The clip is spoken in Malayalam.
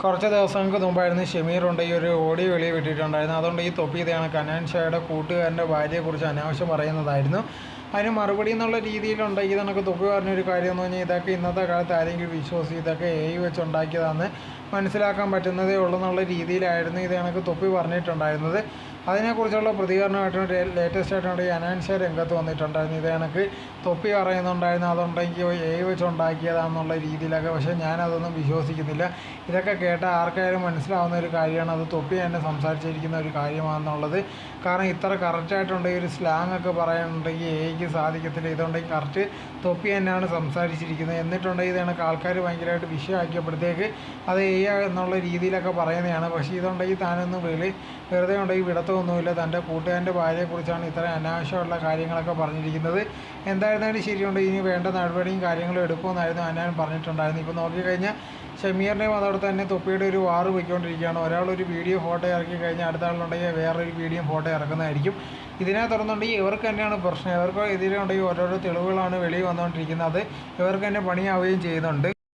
കുറച്ച് ദിവസങ്ങൾക്ക് മുമ്പായിരുന്നു ഷമീറുണ്ട് ഈ ഒരു ഓഡിയോ വെളിയിൽ വിട്ടിട്ടുണ്ടായിരുന്നു. അതുകൊണ്ട് ഈ തൊപ്പി ഇതാണ് കനാൻ ഷായുടെ കൂട്ടുകാരൻ്റെ ഭാര്യയെക്കുറിച്ച് അനാവശ്യം പറയുന്നതായിരുന്നു. അതിന് മറുപടി എന്നുള്ള രീതിയിലുണ്ട് ഈ കണക്ക് തൊപ്പി പറഞ്ഞൊരു കാര്യം എന്ന് പറഞ്ഞാൽ ഇതൊക്കെ ഇന്നത്തെ കാലത്ത് ആരെങ്കിലും വിശ്വസിച്ച് ഇതൊക്കെ AI വെച്ചുണ്ടാക്കിയതാണെന്ന് മനസ്സിലാക്കാൻ പറ്റുന്നതേ ഉള്ളൂ എന്നുള്ള രീതിയിലായിരുന്നു ഇത് കണക്ക് തൊപ്പി പറഞ്ഞിട്ടുണ്ടായിരുന്നത്. അതിനെക്കുറിച്ചുള്ള പ്രതികരണമായിട്ട് ലേറ്റസ്റ്റ് ആയിട്ടുണ്ട് ഈ അനാൻഷ രംഗത്ത് വന്നിട്ടുണ്ടായിരുന്നു. ഇത് കണക്ക് തൊപ്പി പറയുന്നുണ്ടായിരുന്നു അതുണ്ടെങ്കിൽ AI വെച്ചുണ്ടാക്കിയതാണെന്നുള്ള രീതിയിലൊക്കെ. പക്ഷേ ഞാനതൊന്നും വിശ്വസിക്കുന്നില്ല. ഇതൊക്കെ കേട്ടാൽ ആർക്കായാലും മനസ്സിലാവുന്ന ഒരു കാര്യമാണ് അത് തൊപ്പി തന്നെ സംസാരിച്ചിരിക്കുന്ന ഒരു കാര്യമാണെന്നുള്ളത്. കാരണം ഇത്ര കറക്റ്റായിട്ടുണ്ടെങ്കിൽ ഒരു സ്ലാങ് ഒക്കെ പറയാനുണ്ടെങ്കിൽ AIക്ക് സാധിക്കത്തില്ല. ഇതുണ്ടെങ്കിൽ കറക്റ്റ് തൊപ്പി തന്നെയാണ് സംസാരിച്ചിരിക്കുന്നത്. എന്നിട്ടുണ്ടെങ്കിൽ ഇത് കണക്ക് ആൾക്കാർ ഭയങ്കരമായിട്ട് വിഷയമാക്കിയപ്പോഴത്തേക്ക് അത് AI എന്നുള്ള രീതിയിലൊക്കെ പറയുന്നതാണ്. പക്ഷേ ഇതുണ്ടെങ്കിൽ താനൊന്നും വെറുതെ ഉണ്ടെങ്കിൽ വിടത്തൊന്നുമില്ല. തൻ്റെ കൂട്ടുകാരൻ്റെ ഭാര്യയെക്കുറിച്ചാണ് ഇത്രയും അനാവശ്യമുള്ള കാര്യങ്ങളൊക്കെ പറഞ്ഞിരിക്കുന്നത്. എന്തായിരുന്നാലും ശരിയുണ്ട്, ഇനി വേണ്ട നടപടിയും കാര്യങ്ങളും എടുക്കുമെന്നായിരുന്നു അനാൻ പറഞ്ഞിട്ടുണ്ടായിരുന്നു. ഇപ്പോൾ നോക്കിക്കഴിഞ്ഞാൽ ഷമീറിൻ്റെയും അതോടെ തന്നെ തൊപ്പിയുടെ ഒരു വാറ് പോയിക്കൊണ്ടിരിക്കുകയാണ്. ഒരാളൊരു വീഡിയോ ഫോട്ടോ ഇറക്കി കഴിഞ്ഞാൽ അടുത്ത ആളുണ്ടെങ്കിൽ വേറൊരു വീഡിയോ ഫോട്ടോ ഇറക്കുന്നതായിരിക്കും. ഇതിനെ തുറന്നുണ്ടെങ്കിൽ ഇവർക്ക് തന്നെയാണ് പ്രശ്നം. ഇവർക്ക് എതിരെ ഉണ്ടെങ്കിൽ ഓരോരോ തെളിവുകളാണ് വെളിയിൽ വന്നുകൊണ്ടിരിക്കുന്നത്. അത് ഇവർക്ക് തന്നെ പണിയാവുകയും ചെയ്യുന്നുണ്ട്.